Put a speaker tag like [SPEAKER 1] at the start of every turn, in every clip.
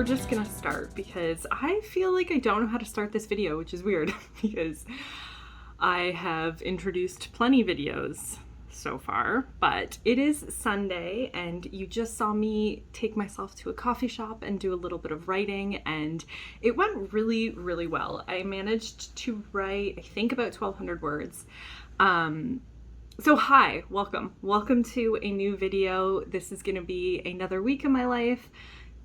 [SPEAKER 1] just gonna start because I feel like I don't know how to start this video, which is weird because I have introduced plenty videos so far, but it is Sunday and you just saw me take myself to a coffee shop and do a little bit of writing, and it went really, really well. I managed to write, I think, about 1,200 words. So hi, welcome to a new video. This is gonna be another week in my life,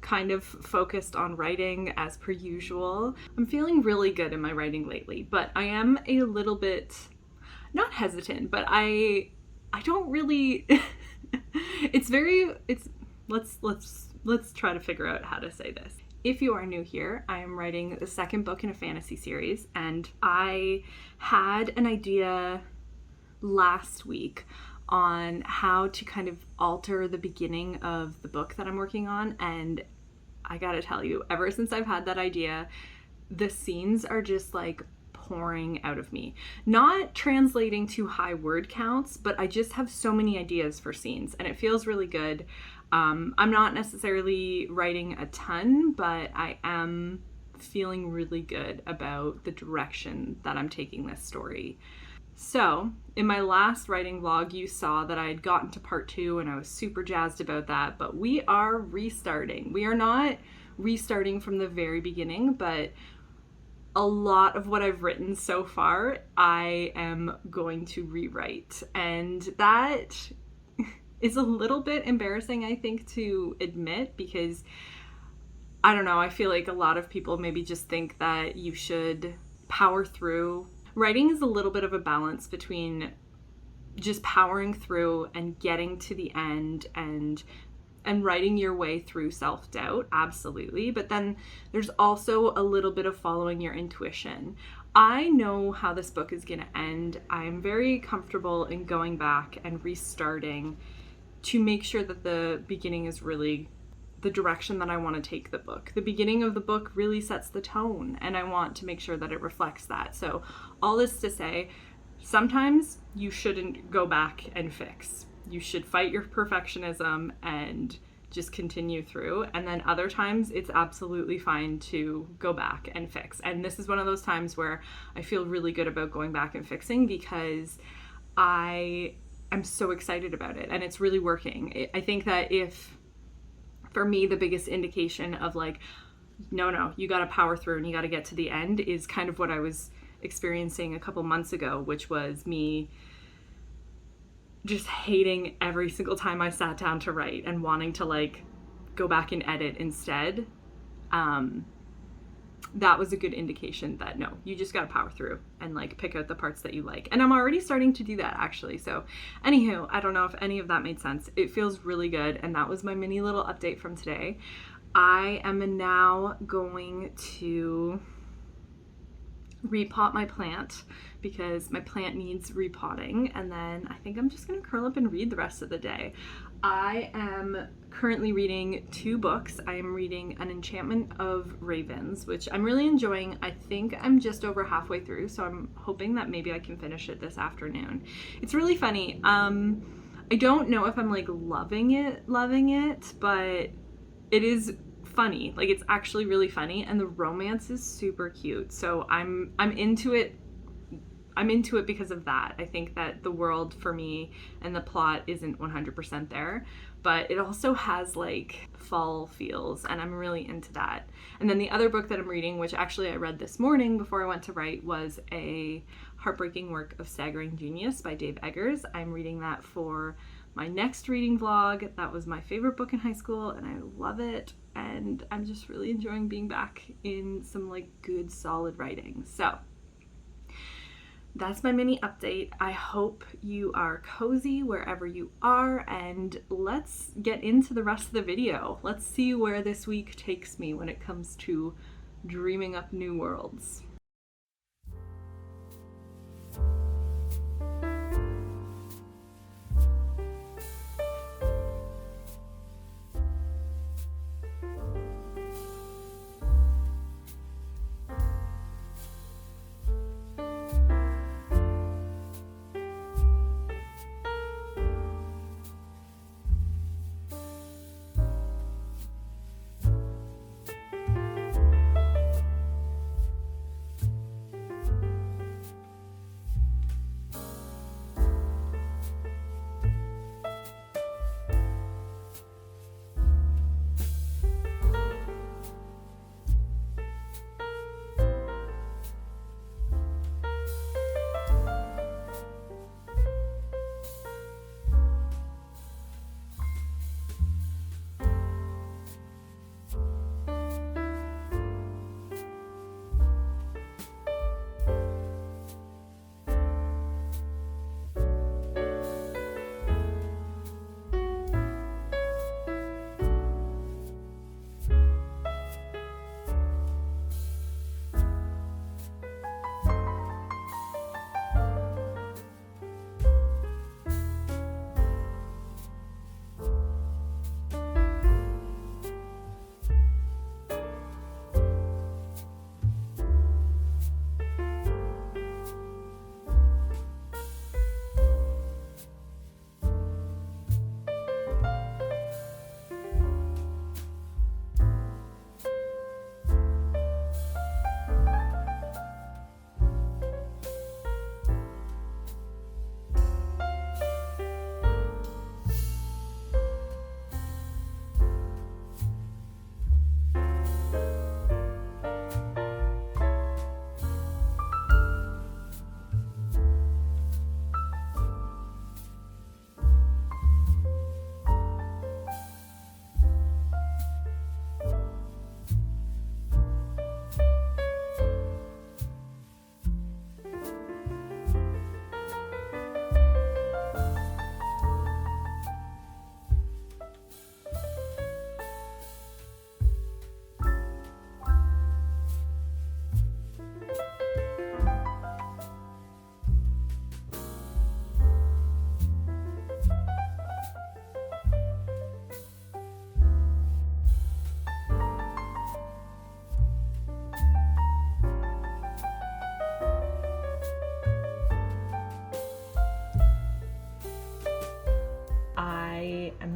[SPEAKER 1] kind of focused on writing as per usual. I'm feeling really good in my writing lately, but I am a little bit, not hesitant, but I don't really, let's try to figure out how to say this. If you are new here, I am writing the second book in a fantasy series, and I had an idea last week on how to kind of alter the beginning of the book that I'm working on, and I gotta tell you, ever since I've had that idea, the scenes are just like pouring out of me. Not translating to high word counts, but I just have so many ideas for scenes and it feels really good. I'm not necessarily writing a ton, but I am feeling really good about the direction that I'm taking this story. So, in my last writing vlog, you saw that I had gotten to part 2 and I was super jazzed about that, but we are restarting. We are not restarting from the very beginning, but a lot of what I've written so far, I am going to rewrite. And that is a little bit embarrassing, I think, to admit, because I don't know, I feel like a lot of people maybe just think that you should power through. Writing is a little bit of a balance between just powering through and getting to the end and writing your way through self-doubt, absolutely. But then there's also a little bit of following your intuition. I know how this book is gonna end. I'm very comfortable in going back and restarting to make sure that the beginning is really the direction that I want to take the book. The beginning of the book really sets the tone, and I want to make sure that it reflects that. So all this to say, sometimes you shouldn't go back and fix. You should fight your perfectionism and just continue through. And then other times it's absolutely fine to go back and fix. And this is one of those times where I feel really good about going back and fixing because I am so excited about it and it's really working. I think that for me, the biggest indication of like, no, you got to power through and you got to get to the end is kind of what I was experiencing a couple months ago, which was me just hating every single time I sat down to write and wanting to like go back and edit instead. That was a good indication that no, you just gotta power through and like pick out the parts that you like. And I'm already starting to do that actually. So anywho, I don't know if any of that made sense. It feels really good. And that was my mini little update from today. I am now going to repot my plant because my plant needs repotting, and then I think I'm just gonna curl up and read the rest of the day. I am currently reading 2 books. I am reading An Enchantment of Ravens, which I'm really enjoying. I think I'm just over halfway through, so I'm hoping that maybe I can finish it this afternoon. It's really funny. I don't know if I'm like loving it, but it is funny. Like, it's actually really funny, and the romance is super cute. So I'm into it. I'm into it because of that. I think that the world for me and the plot isn't 100% there, but it also has like fall feels, and I'm really into that. And then the other book that I'm reading, which actually I read this morning before I went to write, was A Heartbreaking Work of Staggering Genius by Dave Eggers. I'm reading that for my next reading vlog. That was my favorite book in high school and I love it. And I'm just really enjoying being back in some like good solid writing. So that's my mini update. I hope you are cozy wherever you are, and let's get into the rest of the video. Let's see where this week takes me when it comes to dreaming up new worlds.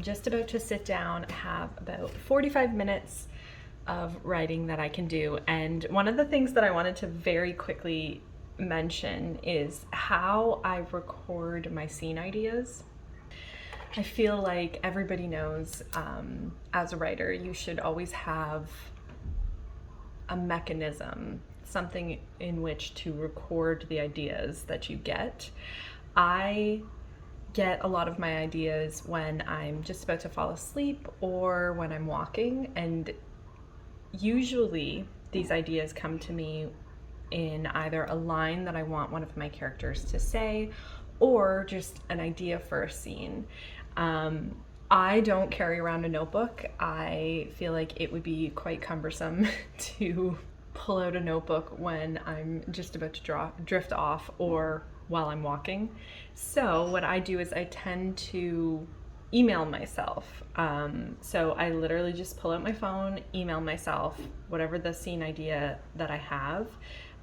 [SPEAKER 1] just about to sit down. I have about 45 minutes of writing that I can do. And one of the things that I wanted to very quickly mention is how I record my scene ideas. I feel like everybody knows, as a writer, you should always have a mechanism, something in which to record the ideas that you get. I get a lot of my ideas when I'm just about to fall asleep or when I'm walking, and usually these ideas come to me in either a line that I want one of my characters to say or just an idea for a scene. I don't carry around a notebook. I feel like it would be quite cumbersome to pull out a notebook when I'm just about to drift off or while I'm walking. So what I do is I tend to email myself. So I literally just pull out my phone, email myself whatever the scene idea that I have,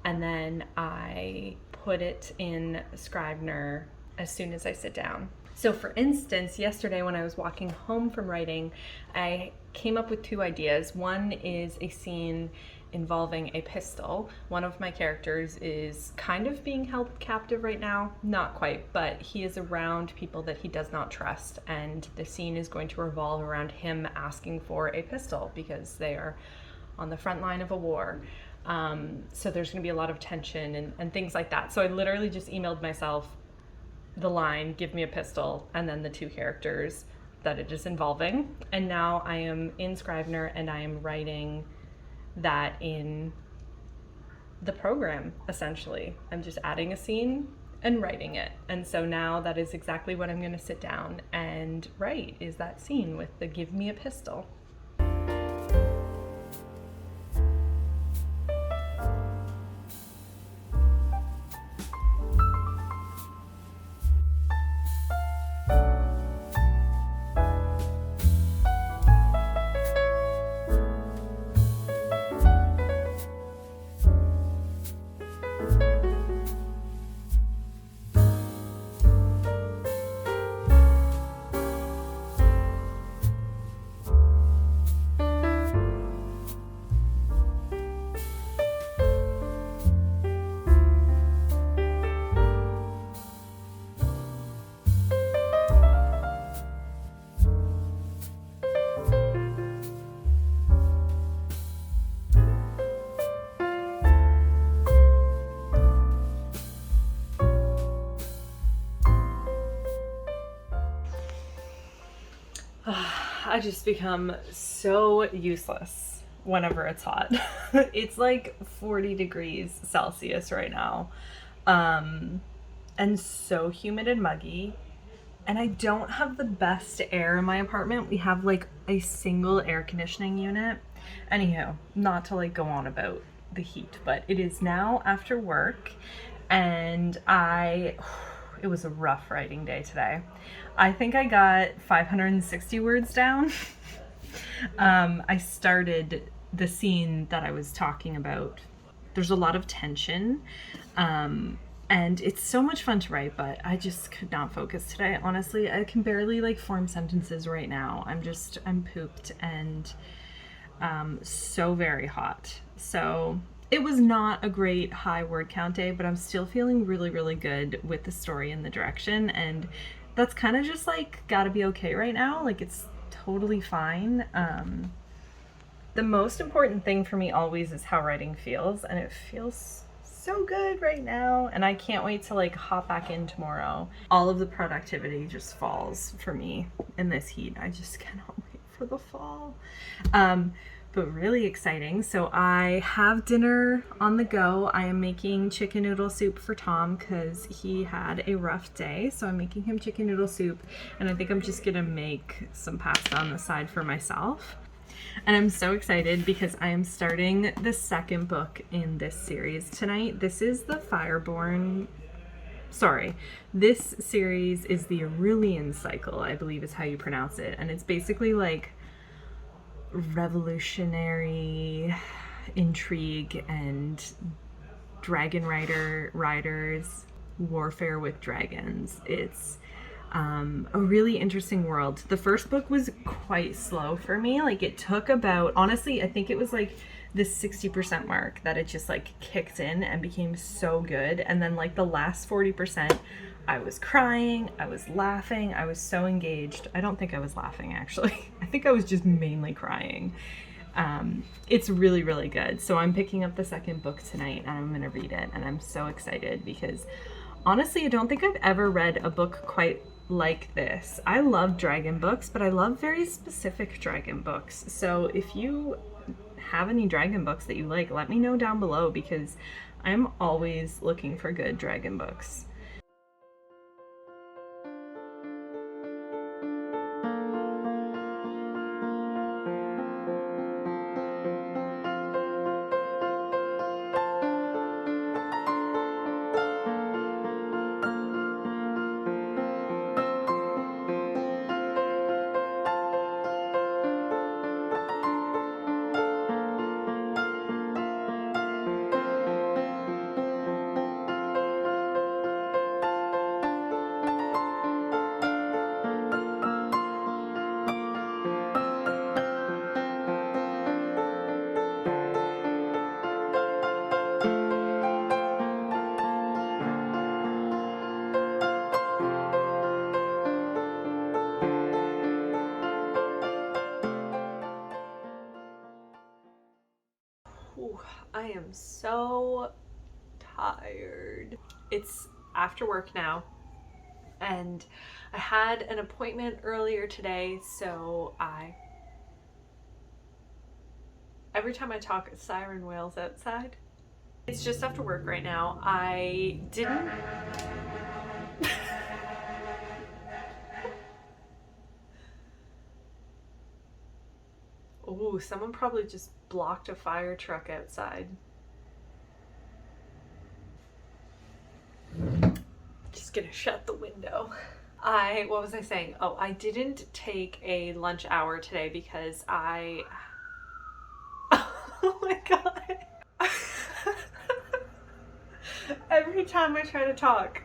[SPEAKER 1] and then I put it in Scrivener as soon as I sit down. So for instance, yesterday when I was walking home from writing, I came up with two ideas. One is a scene involving a pistol. One of my characters is kind of being held captive right now, not quite, but he is around people that he does not trust, and the scene is going to revolve around him asking for a pistol because they are on the front line of a war. So there's going to be a lot of tension and things like that. So I literally just emailed myself the line, "Give me a pistol," and then the two characters that it is involving. And now I am in Scrivener and I am writing that in the program, essentially. I'm just adding a scene and writing it. And so now that is exactly what I'm going to sit down and write, is that scene with the "Give me a pistol." I just become so useless whenever it's hot. It's like 40 degrees Celsius right now, and so humid and muggy, and I don't have the best air in my apartment. We have like a single air conditioning unit. Anywho, not to like go on about the heat, but it is now after work, and it was a rough writing day today. I think I got 560 words down. I started the scene that I was talking about. There's a lot of tension, and it's so much fun to write, but I just could not focus today. Honestly, I can barely like form sentences right now. I'm pooped and so very hot. So it was not a great high word count day, but I'm still feeling really, really good with the story and the direction. And that's kind of just like gotta be okay right now. Like it's totally fine. The most important thing for me always is how writing feels, and it feels so good right now. And I can't wait to like hop back in tomorrow. All of the productivity just falls for me in this heat. I just cannot wait for the fall. But really exciting. So I have dinner on the go. I am making chicken noodle soup for Tom because he had a rough day. So I'm making him chicken noodle soup, and I think I'm just gonna make some pasta on the side for myself. And I'm so excited because I am starting the second book in this series tonight. This is the this series is the Aurelian cycle, I believe is how you pronounce it. And it's basically like revolutionary intrigue and dragon riders, warfare with dragons. It's A really interesting world. The first book was quite slow for me. Like, it took about, honestly, I think it was like the 60% mark that it just like kicked in and became so good. And then like the last 40%, I was crying, I was laughing, I was so engaged. I don't think I was laughing actually. I think I was just mainly crying. It's really, really good. So I'm picking up the second book tonight and I'm going to read it. And I'm so excited because honestly, I don't think I've ever read a book quite like this. I love dragon books, but I love very specific dragon books. So if you have any dragon books that you like, let me know down below because I'm always looking for good dragon books. Ooh, I am so tired. It's after work now, and I had an appointment earlier today, so every time I talk, a siren wails outside. It's just after work right now. I didn't Ooh, someone probably just blocked a fire truck outside. Just gonna shut the window. What was I saying? Oh, I didn't take a lunch hour today because oh my God. Every time I try to talk,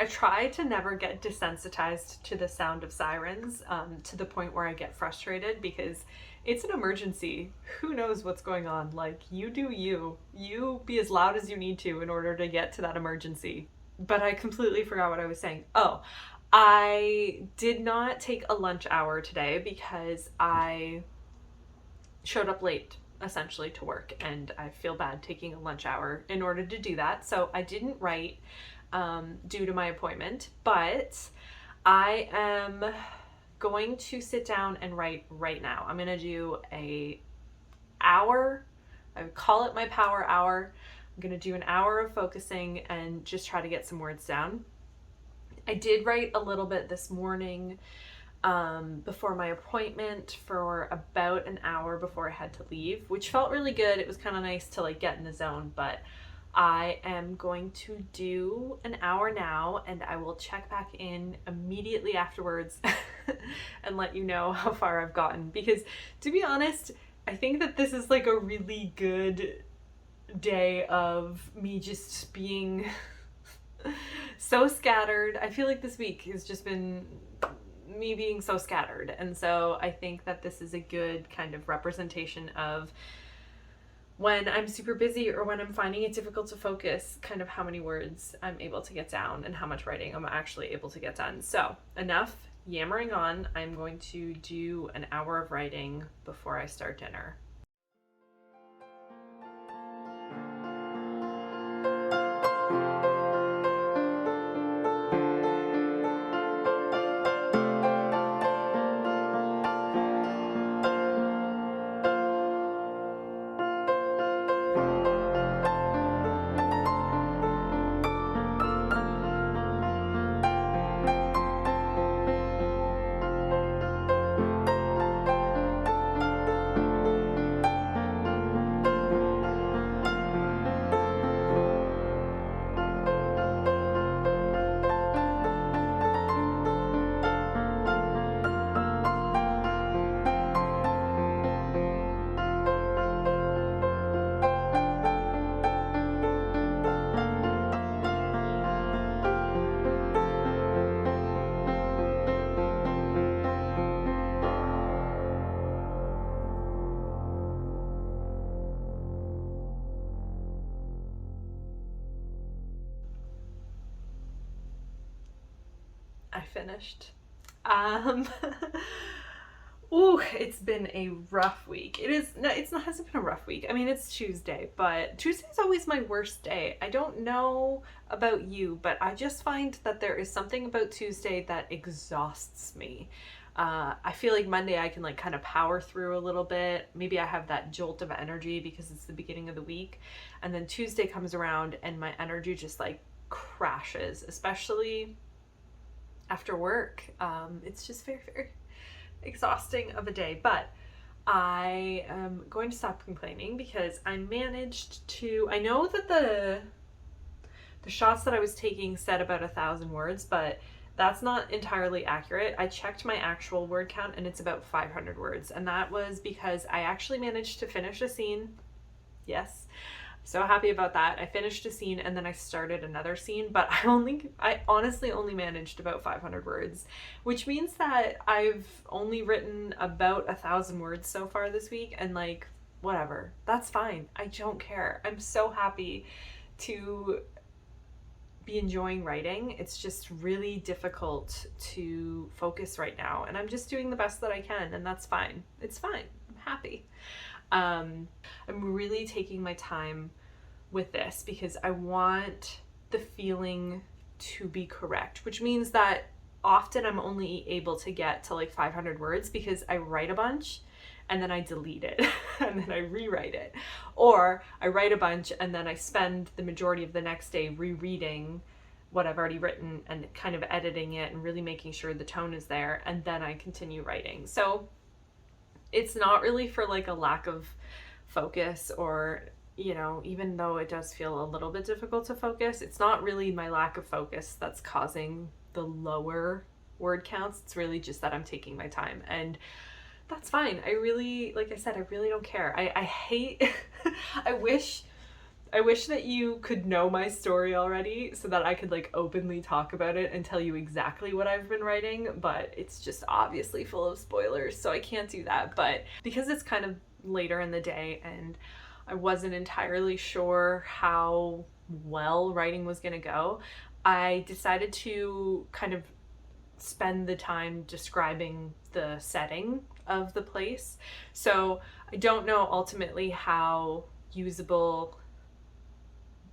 [SPEAKER 1] I try to never get desensitized to the sound of sirens to the point where I get frustrated because it's an emergency. Who knows what's going on? Like, you do you. You be as loud as you need to in order to get to that emergency. But I completely forgot what I was saying. Oh, I did not take a lunch hour today because I showed up late essentially to work and I feel bad taking a lunch hour in order to do that. So I didn't write due to my appointment, but I am going to sit down and write right now. I'm gonna do an hour. I would call it my power hour. I'm gonna do an hour of focusing and just try to get some words down. I did write a little bit this morning before my appointment for about an hour before I had to leave, which felt really good. It was kind of nice to like get in the zone, but I am going to do an hour now and I will check back in immediately afterwards and let you know how far I've gotten. Because to be honest, I think that this is like a really good day of me just being so scattered. I feel like this week has just been me being so scattered. And so I think that this is a good kind of representation of when I'm super busy or when I'm finding it difficult to focus, kind of how many words I'm able to get down and how much writing I'm actually able to get done. So enough yammering on. I'm going to do an hour of writing before I start dinner. I finished. Um, Ooh, it's been a rough week. Hasn't been a rough week. I mean, it's Tuesday, but Tuesday's always my worst day. I don't know about you, but I just find that there is something about Tuesday that exhausts me. I feel like Monday I can like kind of power through a little bit. Maybe I have that jolt of energy because it's the beginning of the week. And then Tuesday comes around and my energy just like crashes, especially after work. It's just very, very exhausting of a day, but I am going to stop complaining because I managed to. I know that the shots that I was taking said about 1,000 words, but that's not entirely accurate. I checked my actual word count and it's about 500 words, and that was because I actually managed to finish a scene. Yes, so happy about that. I finished a scene and then I started another scene, but I honestly only managed about 500 words, which means that I've only written about 1,000 words so far this week, and like, whatever, that's fine. I don't care. I'm so happy to be enjoying writing. It's just really difficult to focus right now, and I'm just doing the best that I can, and that's fine. It's fine. I'm happy. I'm really taking my time with this because I want the feeling to be correct, which means that often I'm only able to get to like 500 words because I write a bunch and then I delete it and then I rewrite it. Or I write a bunch and then I spend the majority of the next day rereading what I've already written and kind of editing it and really making sure the tone is there, and then I continue writing. So it's not really for like a lack of focus, or even though it does feel a little bit difficult to focus, it's not really my lack of focus that's causing the lower word counts. It's really just that I'm taking my time, and that's fine. I really, like I said, I really don't care. I hate I wish that you could know my story already so that I could like openly talk about it and tell you exactly what I've been writing, but it's just obviously full of spoilers, so I can't do that. But because it's kind of later in the day and I wasn't entirely sure how well writing was going to go, I decided to kind of spend the time describing the setting of the place. So I don't know ultimately how usable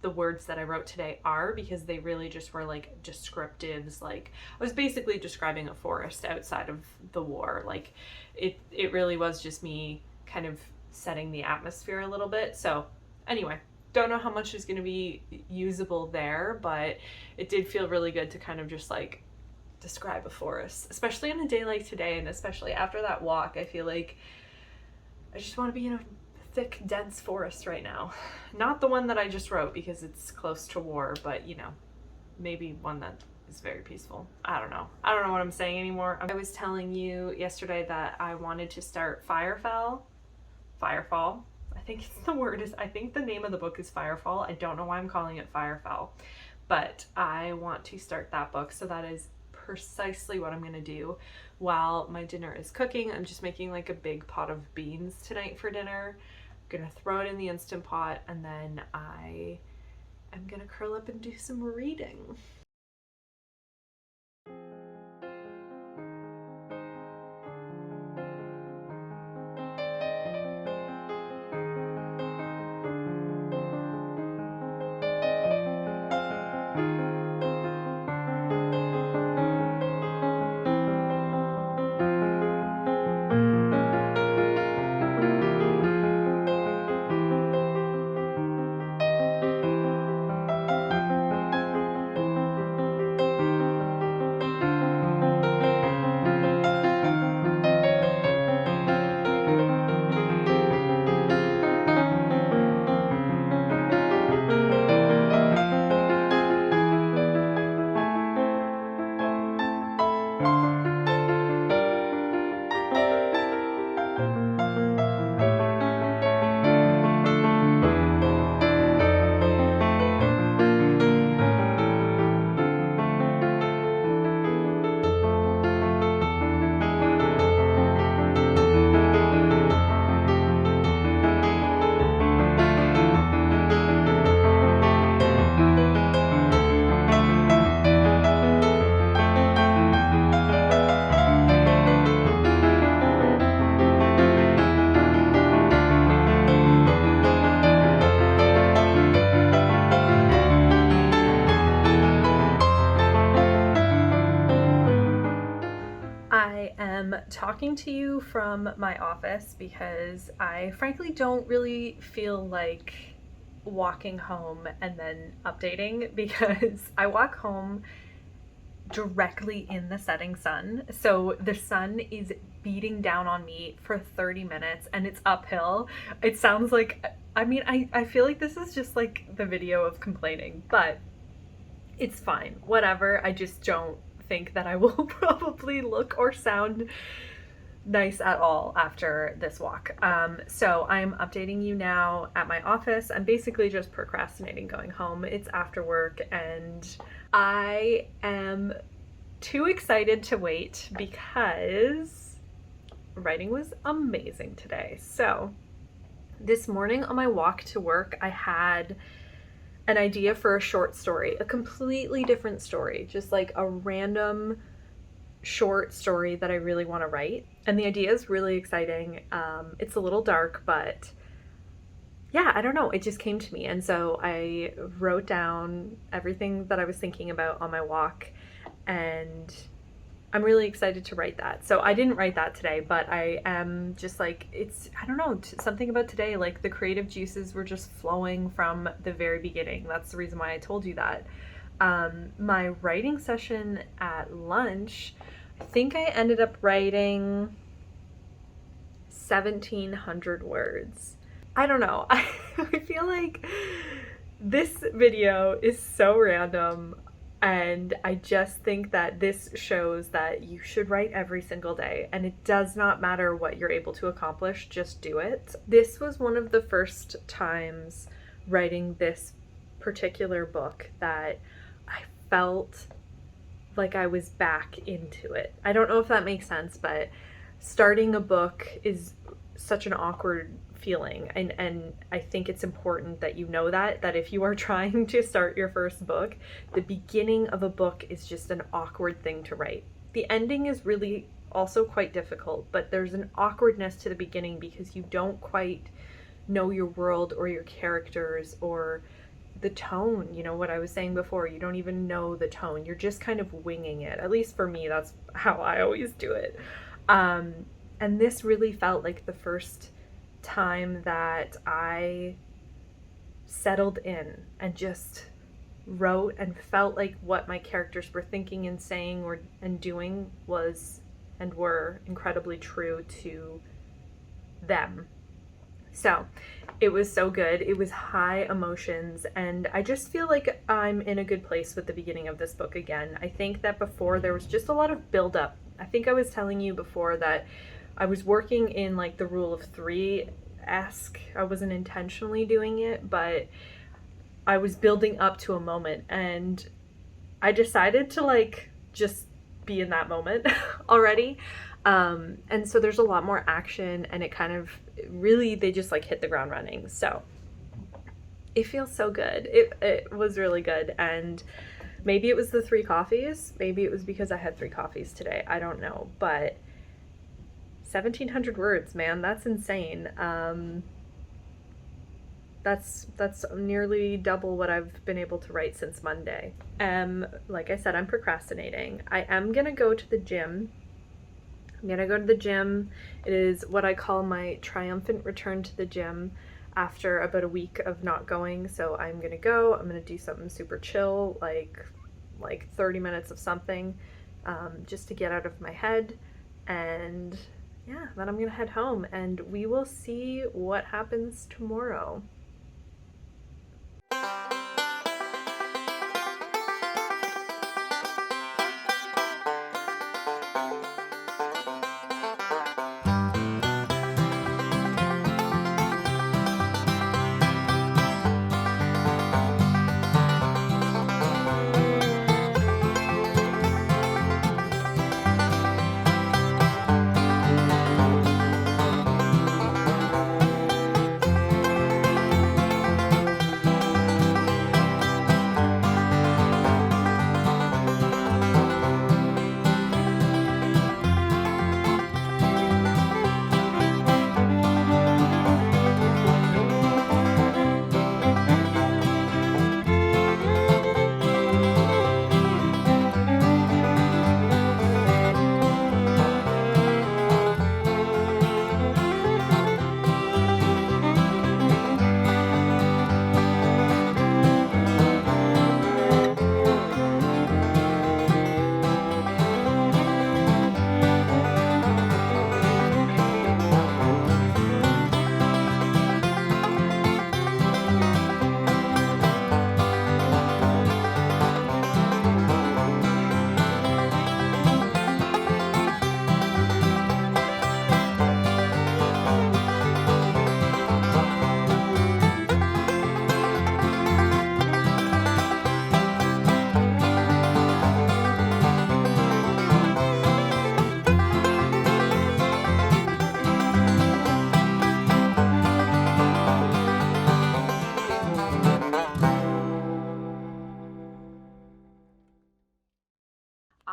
[SPEAKER 1] the words that I wrote today are, because they really just were like descriptives. Like, I was basically describing a forest outside of the war. Like, it really was just me kind of setting the atmosphere a little bit. So anyway, don't know how much is going to be usable there, but it did feel really good to kind of just like describe a forest, especially on a day like today, and especially after that walk. I feel like I just want to be in a thick, dense forest right now. Not the one that I just wrote because it's close to war, but maybe one that is very peaceful. I don't know what I'm saying anymore. I was telling you yesterday that I wanted to start Firefall. I think it's the word is, I think the name of the book is Firefall. I don't know why I'm calling it Firefall, but I want to start that book. So that is precisely what I'm going to do while my dinner is cooking. I'm just making like a big pot of beans tonight for dinner. I'm going to throw it in the Instant Pot, and then I am going to curl up and do some reading. talking to you from my office because I frankly don't really feel like walking home and then updating because I walk home directly in the setting sun. So the sun is beating down on me for 30 minutes and it's uphill. It sounds like, I feel like this is just like the video of complaining, but it's fine. Whatever. I just don't think that I will probably look or sound nice at all after this walk. So I'm updating you now at my office. I'm basically just procrastinating going home. It's after work and I am too excited to wait because writing was amazing today. So this morning on my walk to work, I had an idea for a short story, a completely different story, just like a random short story that I really want to write. And the idea is really exciting. It's a little dark, but yeah, I don't know. It just came to me. And so I wrote down everything that I was thinking about on my walk, and I'm really excited to write that. So I didn't write that today, but I am just like, I don't know, something about today, like the creative juices were just flowing from the very beginning. That's the reason why I told you that. My writing session at lunch, I think I ended up writing 1,700 words. I don't know. I feel like this video is so random, and I just think that this shows that you should write every single day, and it does not matter what you're able to accomplish, just do it. This was one of the first times writing this particular book that I felt like I was back into it. I don't know if that makes sense, but starting a book is such an awkward feeling, and I think it's important that you know that if you are trying to start your first book, the beginning of a book is just an awkward thing to write. The ending is really also quite difficult, but there's an awkwardness to the beginning because you don't quite know your world or your characters or the tone. You know what I was saying before, you don't even know the tone, you're just kind of winging it. At least for me, that's how I always do it. And this really felt like the first time that I settled in and just wrote and felt like what my characters were thinking and saying and doing was and were incredibly true to them. So it was so good. It was high emotions, and I just feel like I'm in a good place with the beginning of this book again. I think that before there was just a lot of buildup. I think I was telling you before that I was working in like the rule of three-esque. I wasn't intentionally doing it, but I was building up to a moment, and I decided to like just be in that moment already. And so there's a lot more action, and it kind of really, they just like hit the ground running. So it feels so good. It was really good. And maybe it was the 3 coffees. Maybe it was because I had 3 coffees today. I don't know, but 1,700 words, man, that's insane. That's nearly double what I've been able to write since Monday. Like I said, I'm procrastinating. I am gonna go to the gym. I'm gonna go to the gym. It is what I call my triumphant return to the gym after about a week of not going. So I'm gonna go. I'm gonna do something super chill, like 30 minutes of something, just to get out of my head. And yeah, then I'm gonna head home, and we will see what happens tomorrow.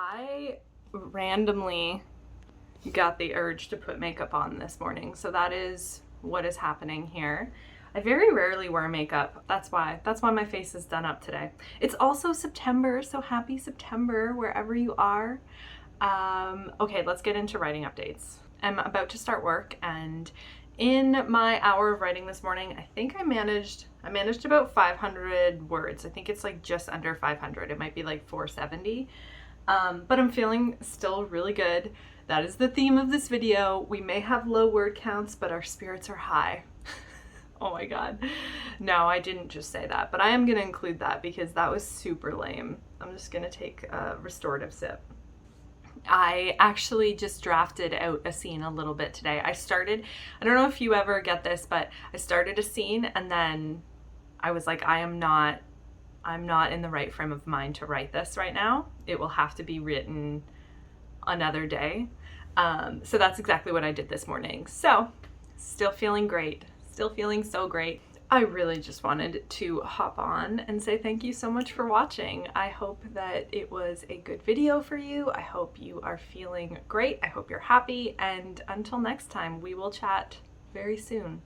[SPEAKER 1] I randomly got the urge to put makeup on this morning, so that is what is happening here. I very rarely wear makeup. That's why my face is done up today. It's also September, so happy September wherever you are. Okay, let's get into writing updates. I'm about to start work, and in my hour of writing this morning, I think I managed about 500 words. I think it's like just under 500. It might be like 470. But I'm feeling still really good. That is the theme of this video. We may have low word counts, but our spirits are high. Oh my God. No, I didn't just say that, but I am gonna include that because that was super lame. I'm just gonna take a restorative sip. I actually just drafted out a scene a little bit today. I don't know if you ever get this, but I started a scene and then I was like, I'm not in the right frame of mind to write this right now. It will have to be written another day. So that's exactly what I did this morning. So still feeling great, still feeling so great. I really just wanted to hop on and say thank you so much for watching. I hope that it was a good video for you. I hope you are feeling great. I hope you're happy. And until next time, we will chat very soon.